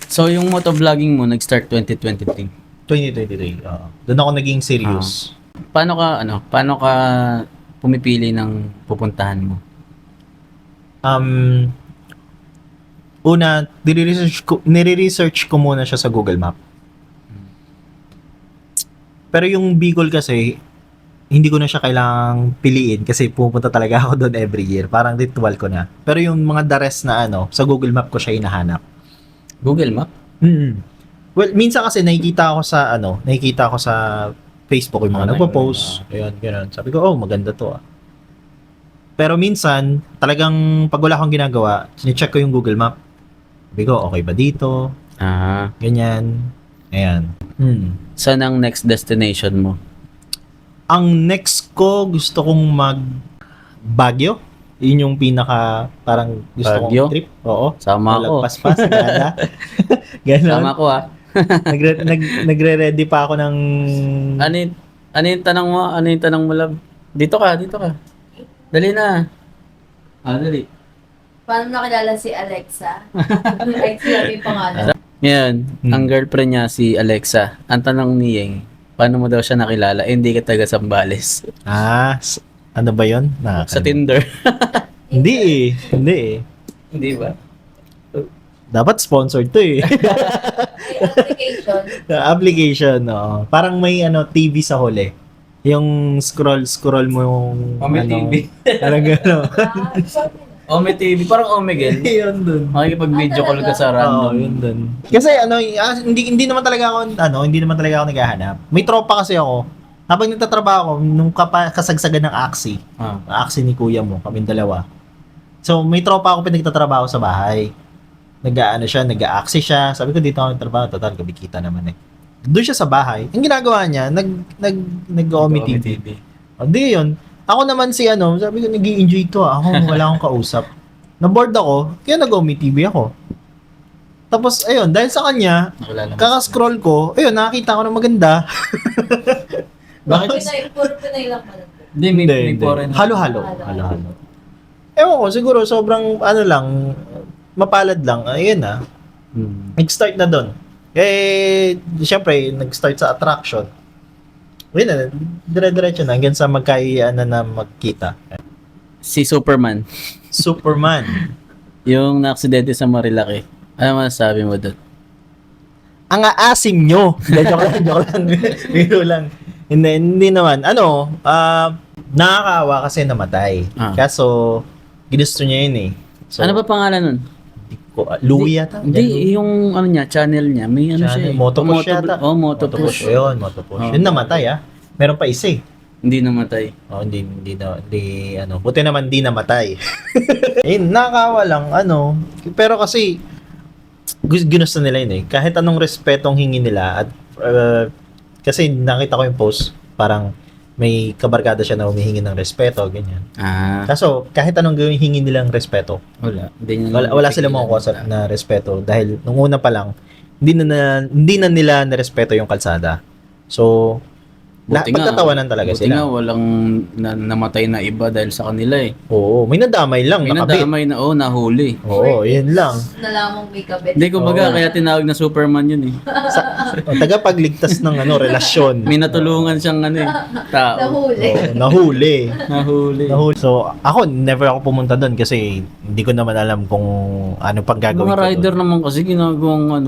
So, yung motovlogging mo, nag-start 2023. 2023. Doon ako naging serious. Paano ka pumipili ng pupuntahan mo? Una, nire-research ko muna siya sa Google Map. Pero yung Bicol kasi, hindi ko na siya kailangang piliin kasi pupunta talaga ako doon every year. Parang ritual ko na. Pero yung mga the rest na sa Google Map ko siya hinahanap. Google Map? Well, minsan kasi nakikita ko sa Facebook yung mga nagpo-post. Ayun, gano'n. Sabi ko, maganda to ah. Pero minsan, talagang pag wala akong ginagawa, sine-check ko yung Google Map. Sabi ko, okay ba dito? Ganyan. Ayan. Saan ang next destination mo? Ang next ko, gusto kong Baguio. Yun yung pinaka, parang gusto Baguio? kong trip. Oo. Sama ako. Lagpas-pas, gana. Ganon. Sama ko ah. Nagre-ready pa ako ng... Ano yung tanong mo? Ano yung tanong mo, love? Dito ka. Dali na. Dali. Paano nakilala si Alexa? Like sila yung pangalan. Ngayon, ang girlfriend niya si Alexa. Ang tanong ni Yeng, paano mo daw siya nakilala? Hindi ka taga Sambales. Ano ba yun? Sa Tinder. Hindi eh. Hindi ba? Dapat sponsored to eh. May application. Application, no. Parang may TV sa huli. Yung scroll mo yung Ome TV. Parang gano'n. Ome TV, parang Omegel. Yun dun. Makikipag-video call ka sa random. Yun dun. Kasi hindi naman talaga ako naghahanap. May tropa kasi ako. Habang nagtatrabaho ako, nung kasagsagan ng Axie. Axie ni kuya mo, kaming dalawa. So, may tropa ako pinagtatrabaho sa bahay. Nag-a-Axie siya. Sabi ko, dito ako nagtrabaho. Total, kabikita naman eh. Doon siya sa bahay. Ang ginagawa niya, nag-Omi TV. Di yun. Ako naman sabi ko, nag-i-enjoy to ah. Ako, wala akong kausap. Na-bored ako, kaya nag-Omi TV ako. Tapos, ayun, dahil sa kanya, kaka-scroll ko, ayun, nakakita ko na maganda. Bakit? Puro Pinay lang pala. Hindi, may foreign. Halo-halo. Ewan ko, siguro sobrang, mapalad lang. Ayun ah. Nag-start na doon. Siyempre, nag-start sa attraction. Ayun na, dire-diretso na hanggang sa na magkita. Si Superman. Yung na-aksidente sa Marilaki. Ano masasabi mo doon? Ang aasim nyo. Joke lang. Biro lang. Hindi naman. Nakakaawa kasi namatay. Kaso, ginusto niya yun eh. So, ano ba pangalan nun? Louie yata? Hindi, yung channel niya. May siya eh. Motopush yata. Motopush. Motopush. Yun namatay ah. Meron pa isa eh. Hindi namatay. Buti naman di namatay. Nakakawa lang, pero kasi, ginusto nila yun eh. Kahit anong respetong hingi nila, at kasi nakita ko yung post, parang may kabarkada siya na humihingi ng respeto, ganyan. Kaso, kahit anong gawin hingi nilang respeto, wala silang makukuha na respeto dahil nung una pa lang, hindi na nila narespeto yung kalsada. So, pagtatawanan talaga buti sila. Nga, walang namatay na iba dahil sa kanila eh. Oo, may nadamay lang, May nakabit. nadamay na, nahuli. Oo, yun lang. Nalamang may kabit. Hindi, kumbaga, kaya tinawag na Superman yun eh. Tagapagligtas ng relasyon. May natulungan siyang tao. Nahuli. Nahuli. So, ako, never ako pumunta doon kasi hindi ko naman alam kung ano pang gagawin Mga ko rider doon. naman kasi ginagawang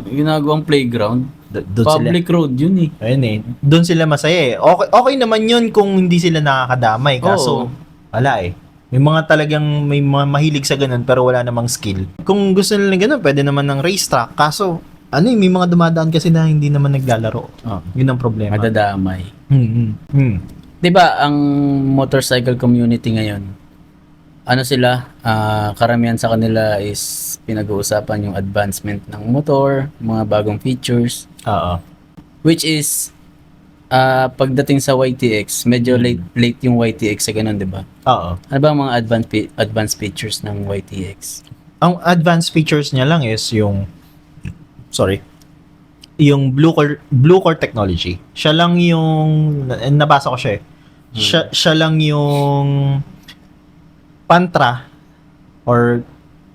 ginagawang playground. Public road yun eh. Ayun eh. Doon sila masaya eh. Okay naman yun kung hindi sila nakakadamay. Kaso, wala eh. May mga talagang may mahilig sa ganun pero wala namang skill. Kung gusto nila ng ganun, pwede naman ng racetrack. Kaso, may mga dumadaan kasi na hindi naman naglalaro. Yun ang problema. Madadamay. Diba, ang motorcycle community ngayon, karamihan sa kanila is pinag-uusapan yung advancement ng motor, mga bagong features. Which is, pagdating sa YTX, medyo late yung YTX sa ganun, di ba? Ano ba ang mga advanced features ng YTX? Ang advanced features niya lang is yung Blue Core technology. Siya lang yung nabasa ko siya eh. Siya lang yung Pantra or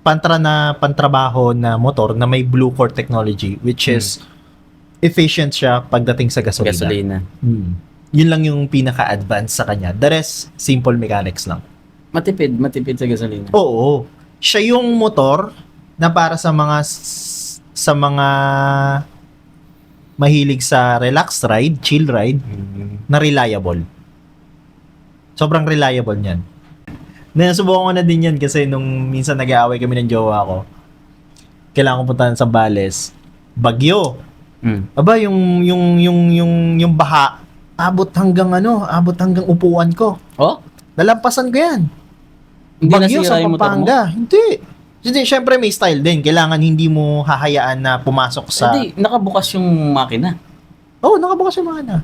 pantrabaho na motor na may Blue Core technology, which is efficient siya pagdating sa gasolina. Gasolina. Yun lang yung pinaka-advanced sa kanya. The rest, simple mechanics lang. Matipid sa gasolina. Oo. Siya yung motor na para sa mga mahilig sa relaxed ride, chill ride, na reliable. Sobrang reliable niyan. Nasubukan ko na din yan kasi nung minsan nag-aaway kami ng jowa ko, kailangan ko puntahan sa Bales, bagyo. Aba, yung baha, abot hanggang upuan ko. Oh? Nalampasan ko yan. Hindi Bagyo nasira sa yung motor mo? Pampanga. Hindi, syempre may style din. Kailangan hindi mo hahayaan na pumasok sa... Hindi, nakabukas yung makina. Oo, nakabukas yung makina.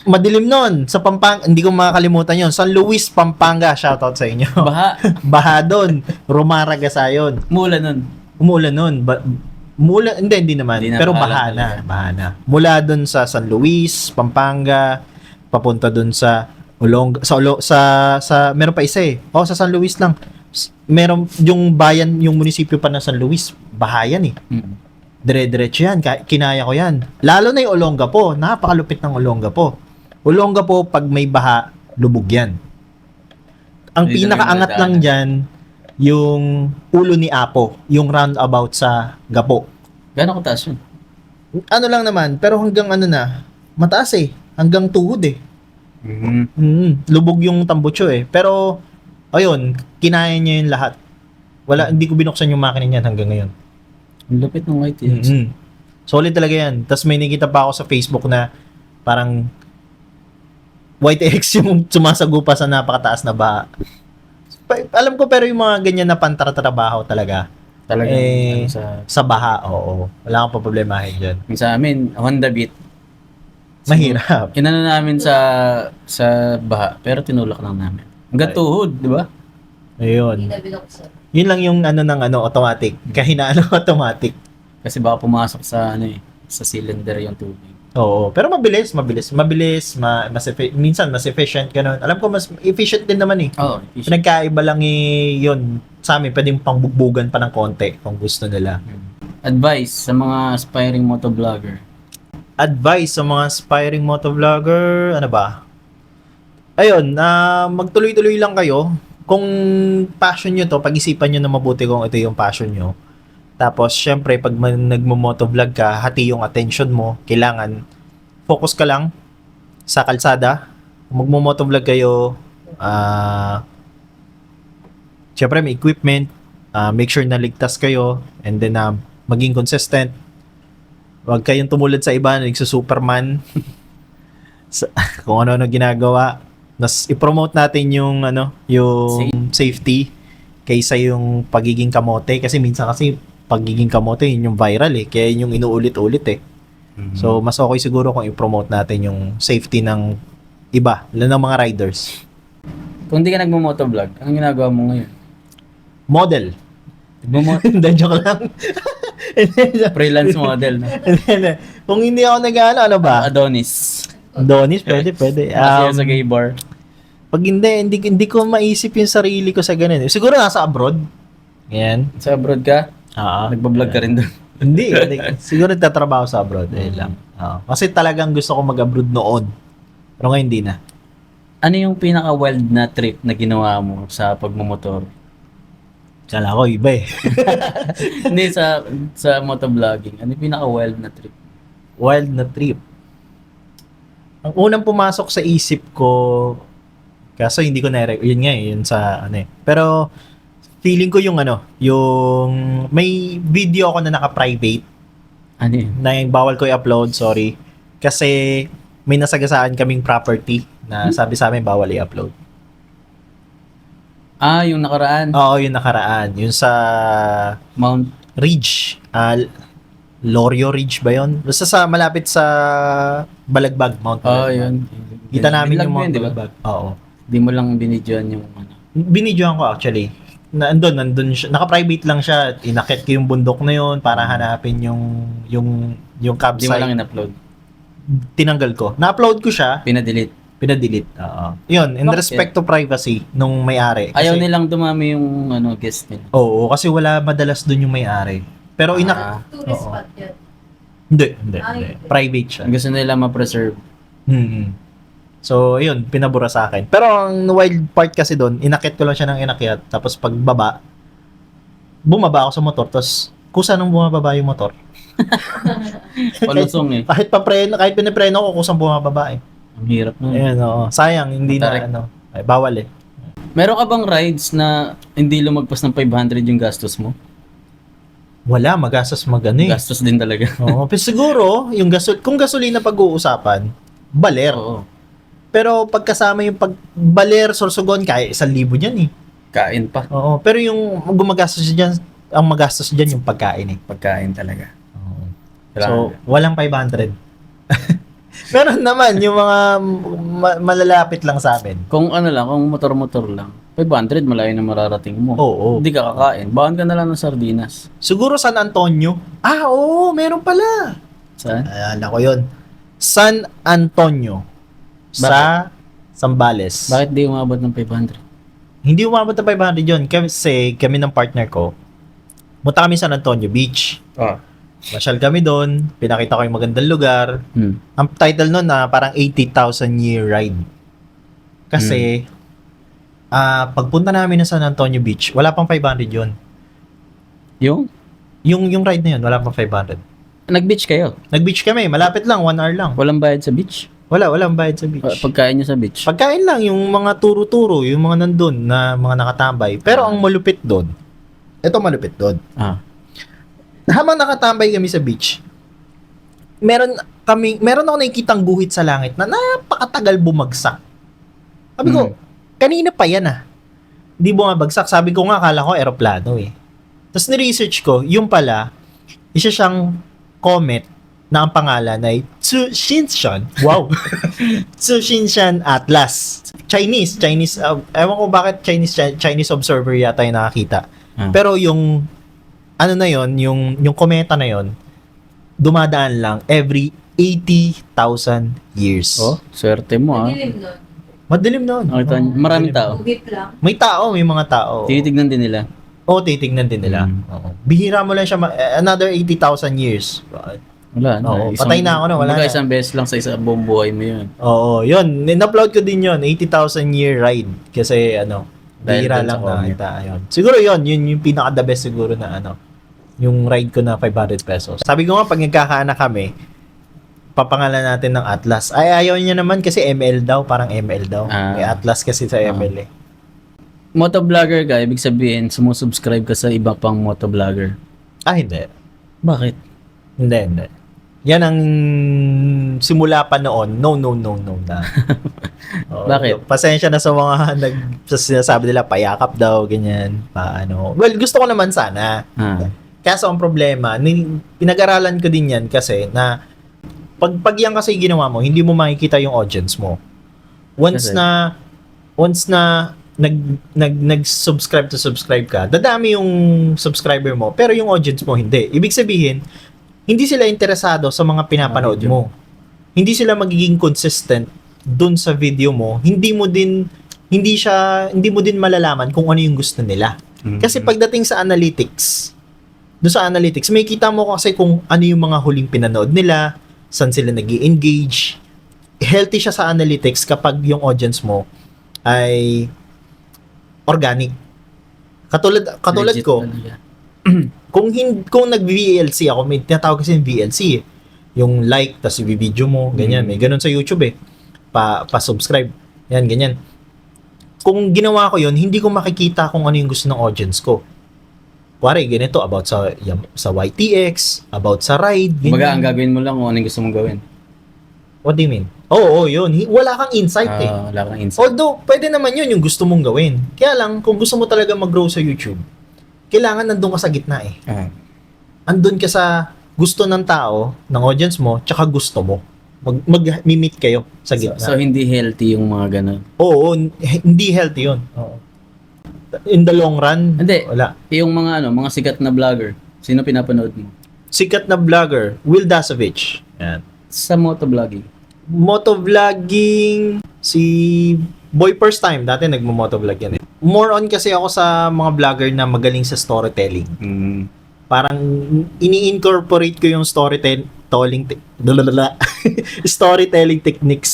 Madilim nun. Sa Pampanga, hindi ko makakalimutan yon. San Luis, Pampanga. Shoutout sa inyo. Baha. Baha doon. Rumaragasa yun. Mula nun. Umulan nun. Hindi naman. Hindi na Pero paalam baha na. Mula doon sa San Luis, Pampanga, papunta doon sa Olonga, meron pa isa eh. Sa San Luis lang. Meron yung bayan, yung munisipyo pa ng San Luis, bahayan eh. Dire-diretso yan, kinaya ko yan. Lalo na yung Olongapo, napakalupit ng Olongapo. Olongapo, pag may baha, lubog yan. Ang Dito pinakaangat yung lang dyan, yung ulo ni Apo, yung roundabout sa Gapo. Gano'ng kataas yun? Ano lang naman, pero hanggang mataas eh. Hanggang tuhod eh. Lubog yung tambucho eh. Pero, ayun, kinaya niya yung lahat. Hindi ko binuksan yung makina niyan hanggang ngayon. Ang lupit ng YTX. Solid talaga yan. Tapos may nakita pa ako sa Facebook na parang YTX yung sumasagupa sa napakataas na baha. Alam ko pero yung mga ganyan na pantratrabaho talaga. Talagang sa baha, oo. Wala kang problemahin dyan. yung sa amin, Honda Beat. Mahirap. Inano namin sa baha, pero tinulak lang namin. Hanggang tuhod, di ba? Ayun. Hindi na binuksan. Yun lang yung automatic. Kahinaan ng automatic. Kasi baka pumasok sa sa cylinder yung tubig. Oo. Pero mabilis. Minsan mas efficient ganun. Alam ko mas efficient din naman eh. Oo, Pinagkaiba lang yun. Sa amin, pwedeng pangbugbugan pa ng konti kung gusto nila. Advice sa mga aspiring motovlogger. Advice sa mga aspiring motovlogger, ano ba? Ayun, magtuloy-tuloy lang kayo. Kung passion nyo to, pag-isipan nyo na mabuti kung ito yung passion nyo. Tapos, syempre, pag nagmo-motovlog ka, hati yung attention mo. Kailangan, focus ka lang sa kalsada. Kung magmo-motovlog kayo, syempre, may equipment. Make sure na ligtas kayo. And then, maging consistent. Huwag kayong tumulad sa iba na nagsusuperman. Kung ano-ano ginagawa. I-promote natin yung safety kaysa yung pagiging kamote. Kasi minsan pagiging kamote, yun yung viral eh. Kaya yun yung inuulit-ulit eh. So, mas okay siguro kung i-promote natin yung safety ng iba, lalo ng mga riders. Kung hindi ka nagmo-motovlog, anong ginagawa mo ngayon? Model. Hindi, joke lang. Freelance model, no? Kung hindi ako ano ba? Adonis. Donis, pwede. Kasi sa gay bar. Pag hindi ko maisip yung sarili ko sa ganun. Siguro nasa abroad. Yan. Sa abroad ka? Oo. Nagbablog ka rin doon. Hindi. Siguro nagtatrabaho sa abroad. Ayun lang. Oo. Kasi talagang gusto ko mag-abroad noon. Pero ngayon hindi na. Ano yung pinaka-wild na trip na ginawa mo sa pagmumotor? Kala ko iba eh. Hindi, sa motovlogging. Ano yung pinaka-wild na trip? Wild na trip. Ang unang pumasok sa isip ko, kaso hindi ko yun nga eh, yun sa Pero feeling ko yung may video ako na naka-private Ano yun? na yung bawal ko i-upload, sorry. Kasi may nasagasaan kaming property na sabi sa amin bawal i-upload. Yung nakaraan. Oo, yung nakaraan. Yung sa Mount Ridge. Lorio Ridge ba yun? Basta malapit sa Balagbag, Mount Balagbag. yun. Kita namin Binlog yung mo Mount yun, di ba? Balagbag. Oo. Di mo lang binidyoan yung Binidyoan ko actually. Nandun siya. Naka-private lang siya. Inakit ko yung bundok na yun para hanapin yung Di mo lang campsite. in-upload. Tinanggal ko. Na-upload ko siya. Pinadelete. Pinadelete. Oo. Yun, in Bakit? respect to privacy nung may-ari. Ayaw Kasi- nilang dumami yung guest nila. Oo, kasi wala madalas dun yung may-ari. Pero Tourist Oo. spot yun. hindi. Ay, Private siya. Gusto nila ma-preserve. So, yun, pinabura sa akin. Pero ang wild part kasi doon, inakit ko lang siya ng inakit. Tapos pagbaba, bumaba ako sa motor. Tapos, kusa nung bumababa yung motor. Palusong eh. Kahit pinipreno ko, kusang bumababa eh. Ang hirap nun. Ayan, oo. Sayang, hindi Matarik. na ay, bawal eh. Meron ka bang rides na hindi lumagpas ng 500 yung gastos mo? Wala, magastos magano eh. Gastos din talaga. Oo, pero siguro, yung kung gasolina pag-uusapan, baler. Oo. Pero pagkasama yung baler, sorsogon, kaya 1,000 yan eh. Kain pa. Oo, pero yung gumagastos dyan, ang magastos dyan yung pagkain eh. Pagkain talaga. So, walang 500. Meron naman yung mga malalapit lang sa amin. Kung kung motor-motor lang, 500 malayo na mararating mo. Oo. Hindi ka kakain. Bahan ka na lang ng sardinas. Siguro San Antonio. Oo, meron pala. Saan? Alam ko yun. San Antonio. Sa Zambales. Bakit di umabot ng 500? Hindi umabot na 500 yun. Kasi kami ng partner ko, punta kami sa San Antonio Beach. Masyal kami doon. Pinakita ko yung magandang lugar. Ang title nun na parang 80,000 year ride. Kasi, pagpunta namin ng San Antonio Beach, wala pang 500 yun. Yung? Yung ride na yun, wala pang 500. Nag-beach kayo? Nag-beach kami, malapit lang, 1 hour lang. Walang bayad sa beach? Walang bayad sa beach. Pagkain nyo sa beach? Pagkain lang, yung mga turo-turo, yung mga nandun na mga nakatambay. Pero ang malupit doon, ito malupit doon. Habang nakatambay kami sa beach, meron ako nakikitang guhit sa langit na napakatagal bumagsak. Sabi ko, kanina pa yan ah. Di bumabagsak. Sabi ko nga, akala ko aeroplano eh. Tapos ni-research ko, yung pala, isa siyang comet na ang pangalan ay Tsushinshan. Wow! Tsushinshan Atlas. Chinese. Ewan ko bakit Chinese observer yata yung nakakita. Pero yung yung kometa na yon, dumadaan lang every 80,000 years. Oh, swerte mo Madilim nun. Madilim nun. Nakita niyo, maraming tao. Bugit lang. May mga tao. Tinitignan din nila. Oo, titignan din nila. Oo. Bihira mo lang siya, another 80,000 years. Wala na. Oo, patay na ako na, wala na. Isang beses lang sa isang buong buhay mo yun. Oo, yun. In-upload ko din yun, 80,000 year ride. Kasi Dahil bihira dun sa lang comet. nakita. Ayun. Siguro yun yung pinaka-the best siguro na yung ride ko na 500 pesos. Sabi ko nga, pag nagkakaanak kami, papangalan natin ng Atlas. Ay, ayaw niya naman kasi ML daw, parang ML daw. May Atlas kasi sa ML eh. Motovlogger ka, ibig sabihin, sumusubscribe ka sa iba pang motovlogger. Hindi. Bakit? Hindi. Yan ang simula pa noon. No na. Oo, Bakit? Pasensya na sa mga sinasabi nila, payakap daw, ganyan. Well, gusto ko naman sana. Kaso ang problema, pinag-aralan ko din yan kasi na pag yan kasi ginawa mo, hindi mo makikita yung audience mo. Once na nag-subscribe ka, dadami yung subscriber mo, pero yung audience mo hindi. Ibig sabihin, hindi sila interesado sa mga pinapanood mo. Hindi sila magiging consistent dun sa video mo. Hindi mo din malalaman kung ano yung gusto nila. Kasi pagdating sa analytics, may kita mo kasi kung ano yung mga huling pinanood nila, saan sila nag-i-engage. Healthy siya sa analytics kapag yung audience mo ay organic. Katulad Legit ko, talaga. kung nag-VLC ako, may tinatawag kasi yung VLC eh. Yung like, tas i-video mo, ganyan. May ganun sa YouTube eh. Pa-subscribe. Yan, ganyan. Kung ginawa ko yun, hindi ko makikita kung ano yung gusto ng audience ko. Kuwari, ganito, about sa YTX, about sa ride, ganyan. Kumbaga, ang gagawin mo lang kung ano yung gusto mong gawin. What do you mean? Oo, yun. Wala kang insight eh. Wala kang insight. Although, pwede naman yun yung gusto mong gawin. Kaya lang, kung gusto mo talaga mag-grow sa YouTube, kailangan nandun ka sa gitna eh. Andun ka sa gusto ng tao, ng audience mo, tsaka gusto mo. Mag-meet kayo sa gitna. So, hindi healthy yung mga ganun. Oo, hindi healthy yun. Oo. In the long run, Hindi. wala. Yung mga sikat na vlogger, sino pinapanood mo? Sikat na vlogger, Will Dasovich. Yan. Sa motovlogging. Motovlogging, si Boy First Time, dati nagmo-motovlog yan eh. More on kasi ako sa mga vlogger na magaling sa storytelling. Parang ini-incorporate ko yung storytelling techniques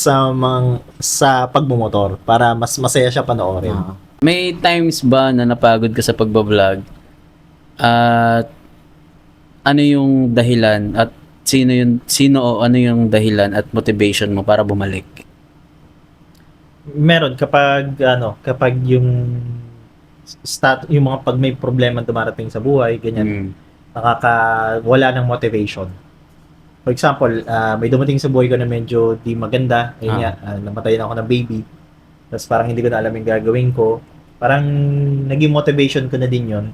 sa pagmumotor para mas masaya siya panoorin. May times ba na napagod ka sa pagbablog? At ano yung dahilan at sino o ano yung dahilan at motivation mo para bumalik? Meron kapag yung yung mga pag may problema dumarating sa buhay, ganyan, wala ng motivation. For example, may dumating sa buhay ko na medyo di maganda, ayun nga, namatay na ako ng baby. Tapos parang hindi ko na alam yung gagawin ko. Parang naging motivation ko na din 'yon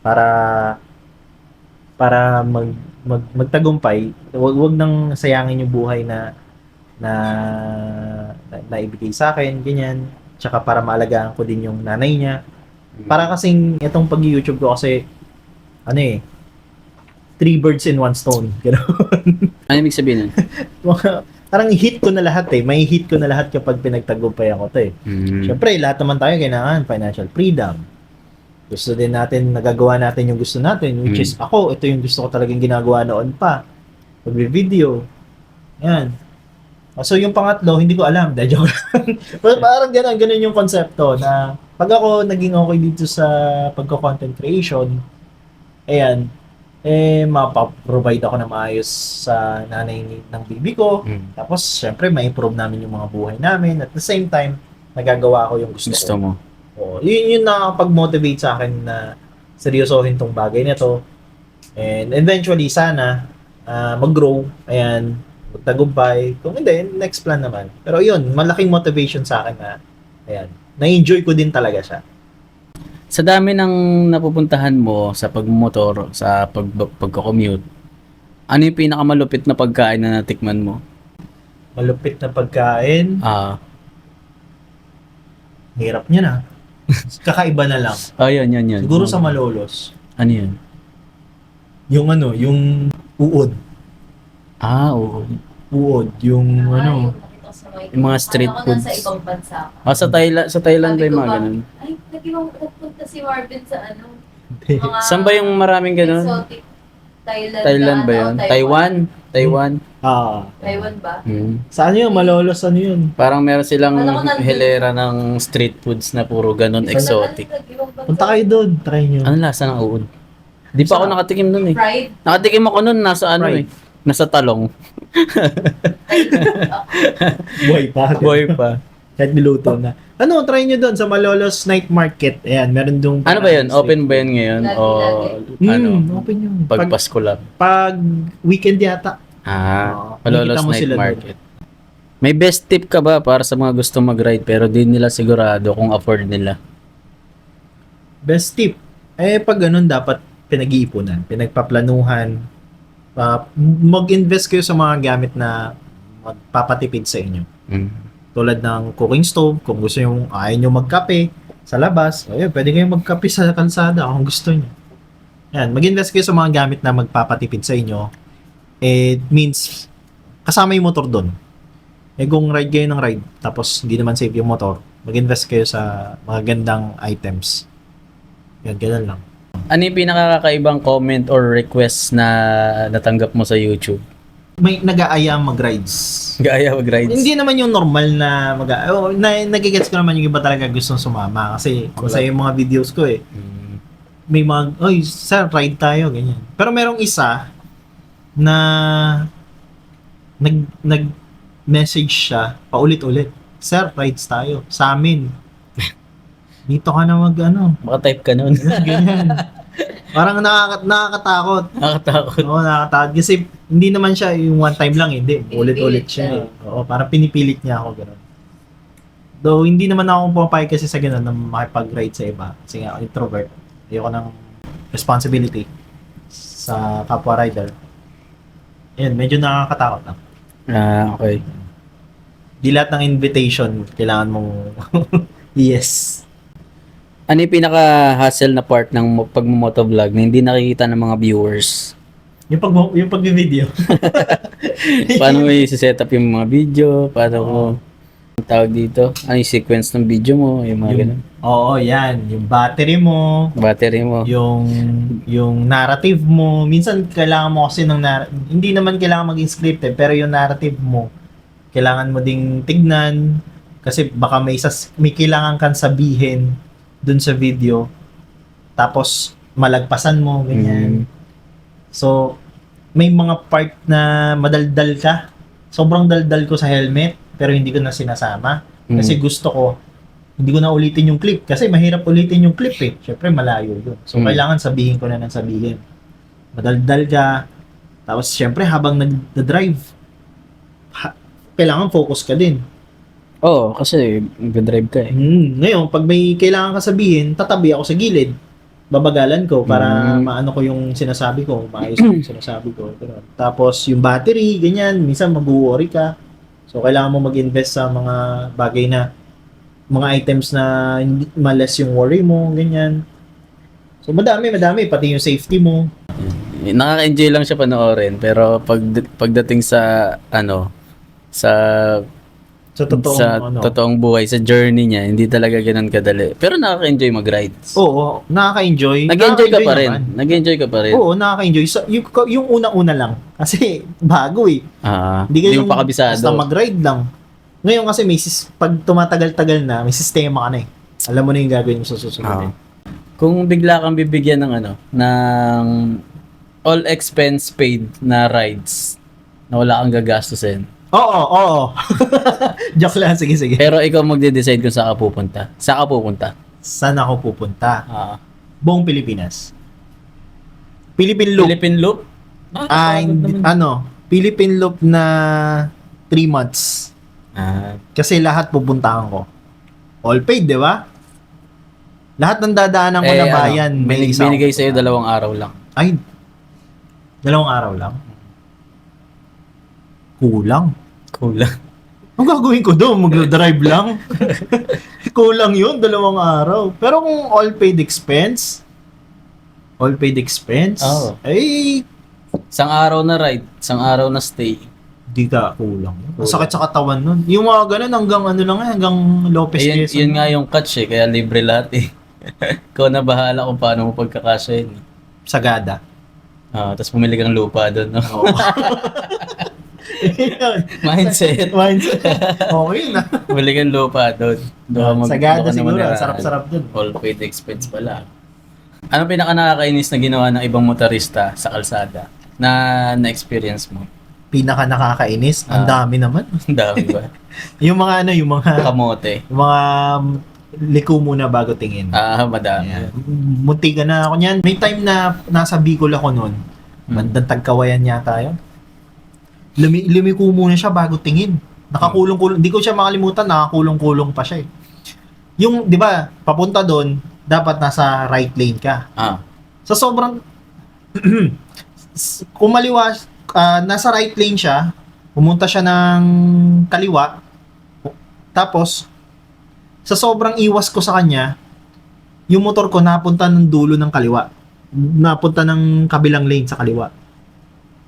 para magtagumpay. Wag nang sayangin yung buhay na ibigay sa akin, ganyan. Tsaka para maalagaan ko din yung nanay niya. Para kasing itong pag-YouTube ko kasi three birds in one stone. Ganoon. Ano ibig sabihin nun? Parang hit ko na lahat eh. May hit ko na lahat kapag pinagtagumpay ako to eh. Siyempre, lahat naman tayo kailangan financial freedom. Gusto din natin, nagagawa natin yung gusto natin, which is ako, ito yung gusto ko talagang ginagawa noon pa. Pag-video. Yan. So, yung pangatlo, hindi ko alam. Joke lang. Parang ganun yung konsepto na pag ako naging okay dito sa pagko-content creation, ayan, mapaprovide ako na maayos sa nanay ng bibi ko. Tapos, syempre, ma-improve namin yung mga buhay namin. At the same time, nagagawa ko yung gusto ko. mo. Oh, yun nakakapag-motivate sa akin na seryosohin tong bagay na to. And eventually, sana, mag-grow. Ayan, magtagumpay. Kung hindi, next plan naman. Pero yun, malaking motivation sa akin na, ayan, na-enjoy ko din talaga siya. Sa dami ng napupuntahan mo sa pagmotor, sa pagko-commute, ano yung pinakamalupit na pagkain na natikman mo? Malupit na pagkain, hirap niya na. Kakaiba na lang. Yun. Siguro sa Malolos. Ano yun? Yung uod. Oo. Uod, yung Yung mga street foods. Sa ibang bansa. Sa Thailand ba Sabi yung ko mga ba, ganun? Ay, nagpunta si Marvin sa mga Saan ba yung maraming ganun? exotic Thailand ba yun? Taiwan? Taiwan ba? Saan yun? Malolos, ano yun? Parang meron silang Alam ko nandun. hilera ng street foods na puro ganun exotic. Punta kayo doon, try nyo. Ano lasa ng uod? Di pa ako nakatikim nun eh. Fried? Nakatikim ako nun, nasa ano Fried. eh. Nasa talong. Buhay pa. Boy pa. Kahit niluto na. Try nyo doon sa Malolos Night Market. Ayan, meron doon. Ano ba yun? Open ba yun ngayon? Lagi. Open yun. Pag Pasko lang? Pag weekend yata. Malolos makikita mo Night sila doon. Market. May best tip ka ba para sa mga gusto mag-ride pero di nila sigurado kung afford nila? Best tip. Pag ganun, dapat pinag-iipunan, pinagpaplanuhan. Mag-invest kayo sa mga gamit na magpapatipid sa inyo. Tulad ng cooking stove, kung gusto nyo, ayaw nyo magkape sa labas, pwede kayong magkape sa kalsada kung gusto nyo. Yan, mag-invest kayo sa mga gamit na magpapatipid sa inyo. It means, kasama yung motor doon. Kung ride kayo ng ride, tapos hindi naman safe yung motor, mag-invest kayo sa mga gandang items. Yan, ganun lang. Ano yung pinakakaibang comment or request na natanggap mo sa YouTube? May nag-aaya mag-rides. Gaya mag-rides? Hindi naman yung normal na nagigets ko naman yung iba talaga gustong sumama kasi masaya yung mga videos ko eh. May mga, oy, sir, ride tayo, ganyan. Pero merong isa na nag-message siya paulit-ulit. Sir, rides tayo sa amin. Dito ka na Baka type ka nun. ganyan. Parang nakakatakot. Nakatakot. Oo, nakakatakot. Kasi hindi naman siya yung one time lang, hindi. Ulit-ulit siya. Oo, parang pinipilit niya ako gano'n. Though, hindi naman ako pumapayag kasi sa gano'n na makipag-ride sa iba. Kasi nga, introvert. Ayoko ng responsibility sa kapwa rider. Ayun, medyo nakakatakot lang. Okay. Di lahat ng invitation, kailangan mong yes. Ano yung pinaka-hassle na part ng pagmo-motovlog na hindi nakikita ng mga viewers? Yung pag-video. Paano mo i-set up yung mga video? Paano mo ang tawag dito? Ano yung sequence ng video mo? Yung mga ganun. Oo, yan. Yung battery mo, Battery mo. yung narrative mo. Minsan kailangan mo kasi hindi naman kailangan maging scripted, pero yung narrative mo, kailangan mo ding tignan kasi baka may kailangan kang sabihin dun sa video. Tapos malagpasan mo, ganyan. So, may mga part na madaldal ka. Sobrang daldal ko sa helmet, pero hindi ko na sinasama. Kasi gusto ko, hindi ko na ulitin yung clip. Kasi mahirap ulitin yung clip eh. Siyempre, malayo yun. So, kailangan sabihin ko na ng sabihin. Madaldal ka. Tapos, siyempre, habang nag-drive, kailangan focus ka din. Oo, kasi mag-drive ka eh. Ngayon, pag may kailangan ka sabihin, tatabi ako sa gilid. Babagalan ko para maano ko yung sinasabi ko, maayos ko yung sinasabi ko. Ganun. Tapos yung battery, ganyan, minsan mag-worry ka. So kailangan mo mag-invest sa mga bagay na mga items na malas yung worry mo, ganyan. So madami, pati yung safety mo. Nakaka-enjoy lang siya panoorin, pero pagdating sa sa So totoong buhay, sa journey niya, hindi talaga ganoon kadali. Pero nakaka-enjoy mag-rides. Oo, nakaka-enjoy. Nag-enjoy ka pa rin. Naman. Nag-enjoy ka pa rin. Oo, nakaka-enjoy. So, yung unang-una lang. Kasi bago eh. Hindi mo pa kabisado. Basta mag-ride lang. Ngayon kasi pag tumatagal-tagal na, may sistema ka na eh. Alam mo na yung gagawin mo sa susunod eh. Kung bigla kang bibigyan ng ng all expense paid na rides na wala kang gagastusin. Oo. Joke lang, sige. Pero ikaw magde-decide kung saan ka pupunta. Saan ka pupunta? Saan ako pupunta? Buong Pilipinas. Philippine Loop. Philippine Loop? Philippine Loop na 3 months. Kasi lahat pupuntahan ko. All paid, di ba? Lahat ng dadaanan ko na bayan, binigay sa'yo 2 araw lang. Ay, 2 araw lang? Kulang. Ang gagawin ko doon, mag-drive lang. Kulang yun, 2 araw. Pero kung all paid expense, ay, isang araw na ride, isang araw na stay. di ka kulang. Ang sakit sa katawan nun. Yung mga ganun, hanggang Lopez Quezon. Yun nga yung catch eh, kaya libre lahat eh. Ikaw na bahala kung paano mo pagkakasyahin. Sagada. Tapos pumili kang lupa doon. No? Oo. Mindset. Okay na. Pumili kang lupa doon. Sagada siguro. Sarap-sarap doon. All paid expense pala. Ano pinaka nakakainis na ginawa ng ibang motorista sa kalsada na-experience mo? Pinaka nakakainis? Ang dami naman. Ang dami ba? yung mga Kamote. Yung mga liko muna bago tingin. Madami. Ayan. Muntikan na ako niyan. May time na nasa Bicol ako noon. Bandang Tagkawayan yata yun. Lumiko muna siya bago tingin. Nakakulong-kulong. Hindi ko siya makalimutan, nakakulong-kulong pa siya eh. Yung, di ba, papunta doon, dapat nasa right lane ka. Sa sobrang, kumaliwa, nasa right lane siya, pumunta siya ng kaliwa, tapos, sa sobrang iwas ko sa kanya, yung motor ko napunta ng dulo ng kaliwa. Napunta ng kabilang lane sa kaliwa.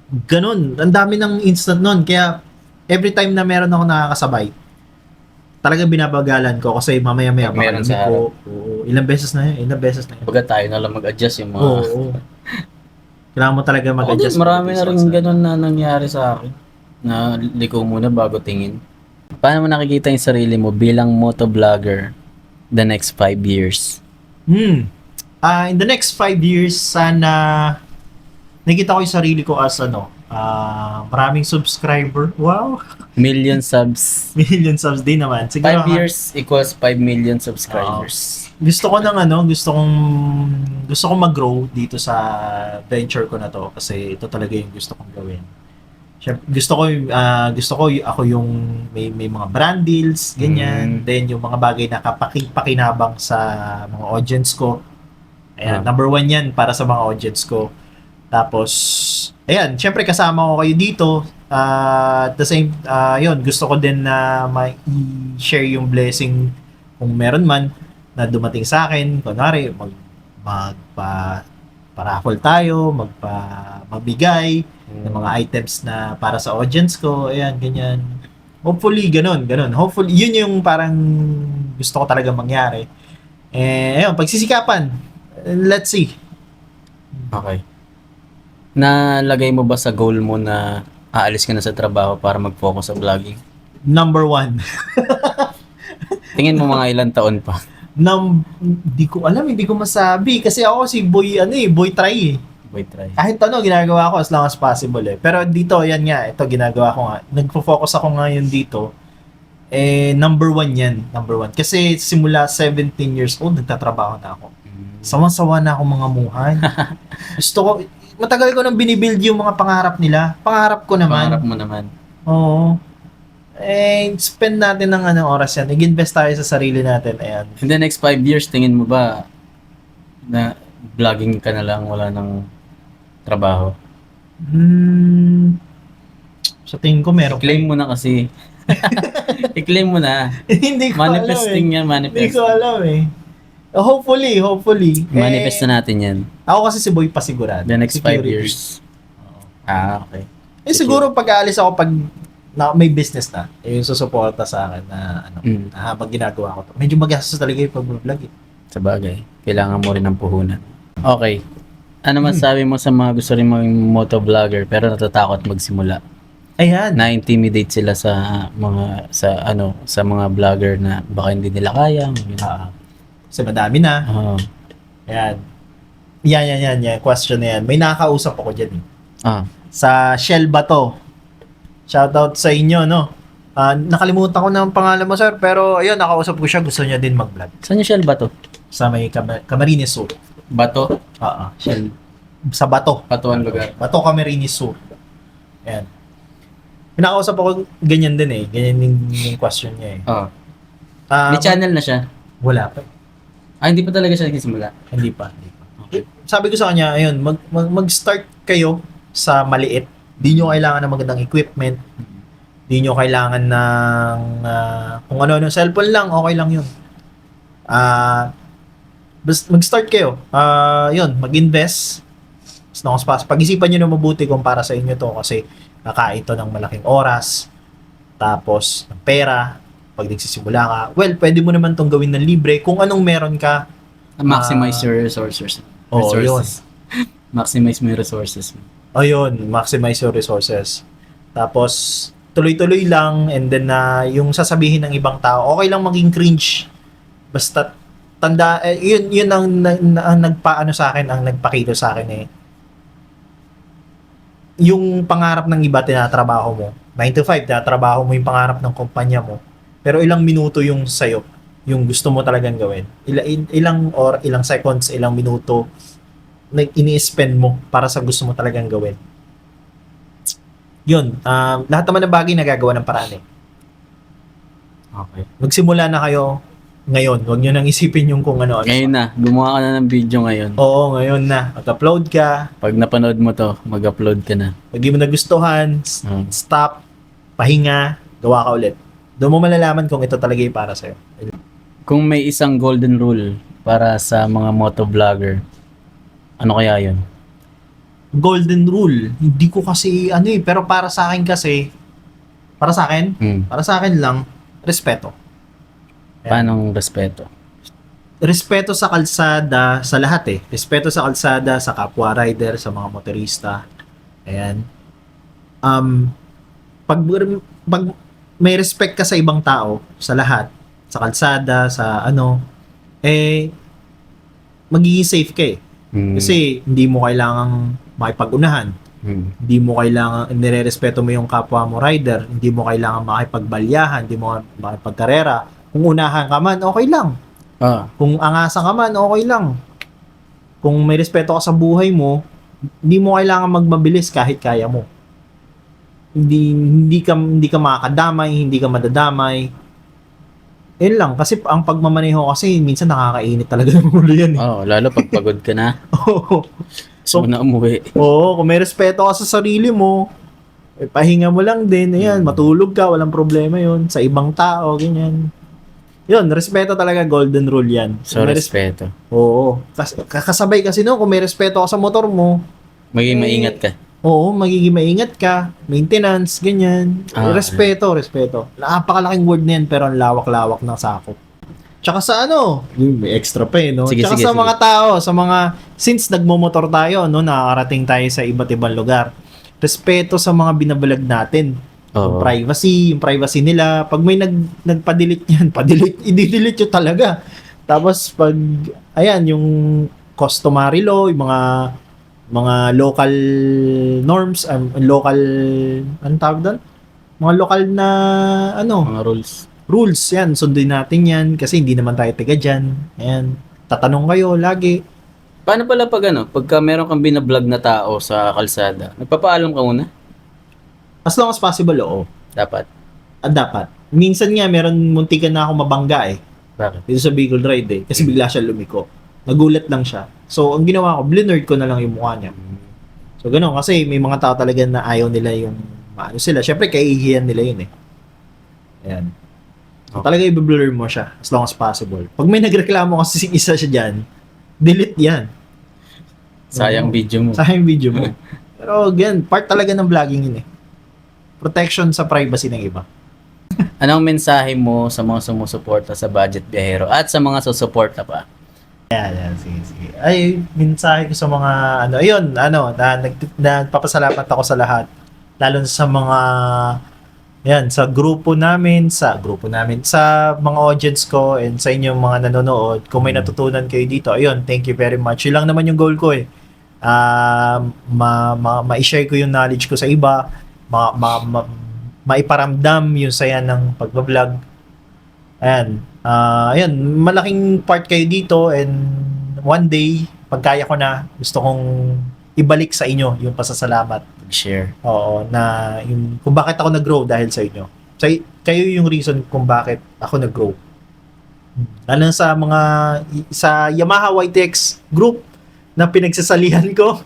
Ganon. Ang dami ng instant nun. Kaya, every time na meron ako nakakasabay, talagang binabagalan ko kasi mamaya-maya meron sa ko. Ilang beses na yun. Baga tayo na lang mag-adjust yung mga... Oo. Kailangan mo talaga mag-adjust. Marami na rin ganun na nangyari sa akin. Na liko muna bago tingin. Paano mo nakikita yung sarili mo bilang motovlogger the next 5 years? In the next 5 years, sana nakita ko yung sarili ko as maraming subscriber. Wow! Million subs. Million subs din naman. Siguro 5 years equals 5 million subscribers. Gusto kong mag-grow dito sa venture ko na to kasi ito talaga yung gusto kong gawin. Gusto ko ako yung may mga brand deals, ganyan. Then yung mga bagay na pakinabang sa mga audience ko. Ayan, number 1 yan para sa mga audience ko. Tapos, ayan, syempre kasama ko kayo dito. At the same, yun, gusto ko din na ma-share yung blessing kung meron man na dumating sa akin. Kunwari, magpa-raffle tayo, mabigay, ng mga items na para sa audience ko, ayan, ganyan. Hopefully, ganun. Hopefully, yun yung parang gusto ko talaga mangyari. Ayun, pagsisikapan. Let's see. Okay. Nalagay mo ba sa goal mo na aalis ka na sa trabaho para mag-focus sa vlogging? Number 1. Tingin mo mga ilang taon pa? Hindi ko alam, hindi ko masabi. Kasi ako si boy try eh. Boy, try. Kahit ano, ginagawa ko as long as possible eh. Pero dito, yan nga, ito ginagawa ko nga. Nagpo-focus ako ngayon dito. Number 1 yan. Number 1. Kasi simula 17 years old, nagtatrabaho na ako. Sawan-sawa na ako mga muhan. Gusto ko, matagal ko nang binibuild yung mga pangarap nila. Pangarap ko naman. Pangarap mo naman. Oo. Spend natin ng oras yan. Nag-invest tayo sa sarili natin. Ayan. In the next 5 years, tingin mo ba na vlogging ka na lang, wala nang trabaho? Sa tingin ko meron. I-claim mo na kasi. I-claim mo na. Hindi ko Manifesting alam yan, Hindi manifest. ko alam eh. Hopefully. Manifest na natin yan. Ako kasi si Boy pasigurado. The next 5 Security. years. Okay. Siguro pag aalis ako pag may business na, yung susuporta sa akin na na habang ginagawa ko to. Medyo magastos talaga yung pag-vlog eh. Sa bagay, kailangan mo rin ng puhunan. Okay. Ano masabi mo sa mga gusto rin maging motovlogger pero natatakot magsimula? Ayan. Na-intimidate sila sa mga vlogger na baka hindi nila kaya. Kasi madami na. Oo. Ayan. Yan. Question na yan. May nakakausap ako dyan eh. Sa Shell Bato. Shoutout sa inyo, no? Nakalimutan ko na ang pangalan mo, sir. Pero, ayun, nakausap ko siya. Gusto niya din mag-vlog. Saan yung Shell ba to? Sa may Camarines Sur. Bato? Oo. Shell. Sa Bato. Batuan lugar. Bato, Camarines Sur. Ayan. Pinakausap ako ganyan din eh. Ganyan yung question niya eh. Oo. May channel na siya? Wala pa. Hindi pa talaga siya nagsimula. Hindi pa. Okay. Sabi ko sa kanya, ayun, mag-start kayo sa maliit. Di nyo kailangan ng magandang equipment. Di nyo kailangan ng kung ano, cellphone lang, okay lang yun. Mag-start kayo. Yun, mag-invest. Pag-isipan nyo na mabuti kung para sa inyo to kasi kakain to ng malaking oras. Tapos, ng pera. Pag nagsisimula ka, well, pwede mo naman tong gawin ng libre kung anong meron ka. Maximize your resources. Yun. Maximize mo yung resources mo. Yun. Maximize your resources. Tapos, tuloy-tuloy lang and then yung sasabihin ng ibang tao, okay lang maging cringe. Basta, yun ang nagpaano sa akin, ang nagpakito sa akin eh. Yung pangarap ng iba, tinatrabaho mo. 9 to 5, tinatrabaho mo yung pangarap ng kumpanya mo. Pero ilang minuto yung sa'yo, yung gusto mo talagang gawin. Ilang seconds, ilang minuto na ini-spend mo para sa gusto mo talagang gawin. Yun, lahat naman ng bagay nagagawa ng paraan eh. Okay. Magsimula na kayo ngayon. Huwag nyo nang isipin yung kung ano. Ngayon na. Gumawa ka na ng video ngayon. Oo, ngayon na. Mag-upload ka. Pag napanood mo to, mag-upload ka na. Pag di mo nagustuhan, stop, pahinga, gawa ka ulit. Doon mo malalaman kung ito talaga yung para sa'yo. Kung may isang golden rule para sa mga motovlogger, ano kaya yun? Golden rule, hindi ko kasi pero para sa akin kasi, para sa akin lang, respeto. Paanong respeto? Respeto sa kalsada, sa lahat eh. Respeto sa kalsada, sa kapwa rider, sa mga motorista. Ayan. Pag may respect ka sa ibang tao, sa lahat, sa kalsada, sa magiging safe ka eh. Kasi hindi mo kailangang makipag-unahan. Hindi mo kailangan, nire-respeto mo yung kapwa mo rider, hindi mo kailangan makipagbalyahan, hindi mo makipagkarera. Kung unahan ka man, okay lang. Kung angasan ka man, okay lang. Kung may respeto ka sa buhay mo, hindi mo kailangan magmabilis kahit kaya mo. Hindi ka makakadamay, hindi ka madadamay. Yun lang, kasi ang pagmamaneho kasi minsan nakakainit talaga ng ulo yan eh. Lalo pag pagod ka na. So, na umuwi. kung may respeto ka sa sarili mo, pahinga mo lang din, ayan, matulog ka, walang problema yun. Sa ibang tao, ganyan. Yun, respeto talaga, golden rule yan. So, respeto. Oo. Kakasabay kasi no, kung may respeto ka sa motor mo, Maging maingat ka. Oo, magiging maingat ka, maintenance, ganyan. Respeto. Napakalaking word na yan, pero ang lawak-lawak ng sakop. Tsaka sa yung may extra pa no? Sige, Tsaka sige, sa sige. mga tao, since nagmomotor tayo, no, nakakarating tayo sa iba't ibang lugar. Respeto sa mga binabalag natin. Yung Oo. privacy nila. Pag may nagpa-delete yan, i-delete yun talaga. Tapos pag, yung customary law, yung mga local norms, anong tawag doon? Mga local na, Mga rules, yan, sundin natin yan, kasi hindi naman tayo taga dyan. Ayan, tatanong kayo lagi. Paano pala pagka meron kang binablog na tao sa kalsada, nagpapaalam ka muna? As long as possible, oo. Dapat. Dapat. Minsan nga, muntikan na ako mabangga Bakit? dito sa Bicol Ride kasi bigla siya lumiko. Nagulat lang siya. So, ang ginawa ko, blinerd ko na lang yung mukha niya. So, ganun. Kasi may mga tao talaga na ayaw nila yung sila. Siyempre, kaihiyan nila yun Ayan. So, talaga i-blur mo siya as long as possible. Pag may nagreklamo kasi isa siya dyan, delete yan. Sayang video mo. Sayang video mo. Pero, again, part talaga ng vlogging yun Protection sa privacy ng iba. Anong mensahe mo sa mga sumusuporta sa Budget Biyahero at sa mga susuporta pa? Yan, sige. Ay, mensahe ko sa mga, nagpapasalamat ako sa lahat. Lalo sa mga, sa grupo namin, sa mga audience ko, and sa inyong mga nanonood. Kung may natutunan kayo dito, thank you very much. Yun lang naman yung goal ko ma-share ko yung knowledge ko sa iba, maiparamdam yung saya ng pagbablog. Ayan, malaking part kayo dito, and one day, pag kaya ko na, gusto kong ibalik sa inyo yung pasasalamat. Share. Oo, na yung kung bakit ako nag-grow dahil sa inyo. Kayo yung reason kung bakit ako nag-grow. Lalo sa Yamaha YTX group na pinagsasalihan ko.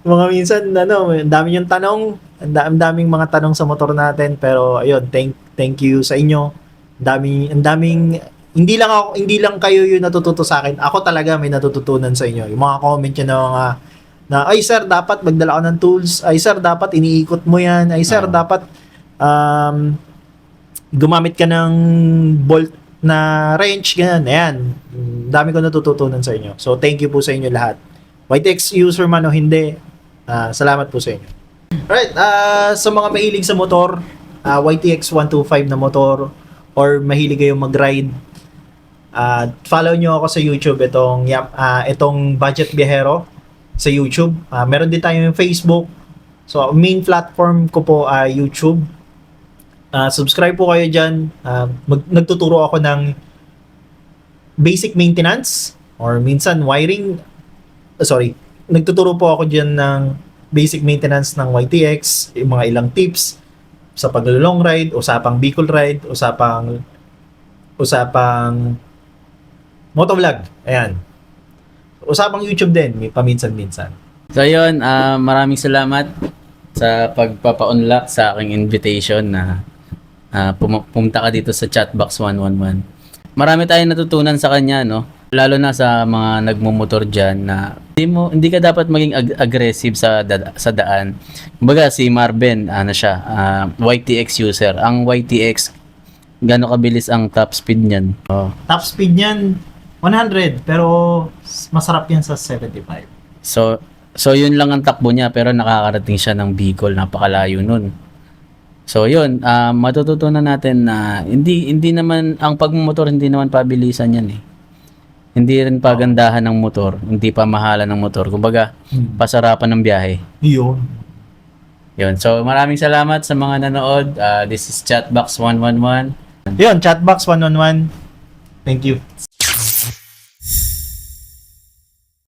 Mga minsan, ang dami yung tanong, ang daming mga tanong sa motor natin, pero ayun, thank you sa inyo. Ang daming hindi lang kayo yung natututo sa akin. Ako talaga may natututunan sa inyo. Yung mga comment nyo na ay sir, dapat magdala ka ng tools. Ay sir, dapat iniikot mo yan. Ay sir, dapat gumamit ka ng bolt na wrench, ganyan. Ayan. Dami ko natututunan sa inyo. So, thank you po sa inyo lahat. YTX user man o hindi, salamat po sa inyo. Alright, sa mga mahilig sa motor, YTX 125 na motor, or mahilig kayong mag-ride, follow nyo ako sa YouTube, itong Budget Biyahero sa YouTube. Meron din tayong Facebook. So, main platform ko po YouTube. Subscribe po kayo dyan. Nagtuturo ako ng basic maintenance or minsan wiring. Nagtuturo po ako dyan ng basic maintenance ng YTX, yung mga ilang tips sa pag-long ride, usapang Bicol ride, usapang motovlog. Ayan. Usapang YouTube din, may paminsan-minsan. So yun, maraming salamat sa pagpapa-unlock sa aking invitation na pumunta ka dito sa Chatbox 111. Marami tayong natutunan sa kanya, no? Lalo na sa mga nagmumotor dyan na hindi ka dapat maging aggressive sa daan. Kumbaga si Marvin, YTX user. Ang YTX, gaano kabilis ang top speed niyan? Oh. Top speed niyan 100, pero masarap yan sa 75. So yun lang ang takbo niya, pero nakakarating siya ng Bicol, napakalayo nun. So yun, matututunan natin na hindi naman ang pagmumotor, hindi naman pabilisan yan Hindi rin pagandahan ng motor, hindi pa mahalan ng motor. Kumbaga, pasarapan ng biyahe. Yun. So maraming salamat sa mga nanood. This is Chatbox 111. Yun, Chatbox 111. Thank you.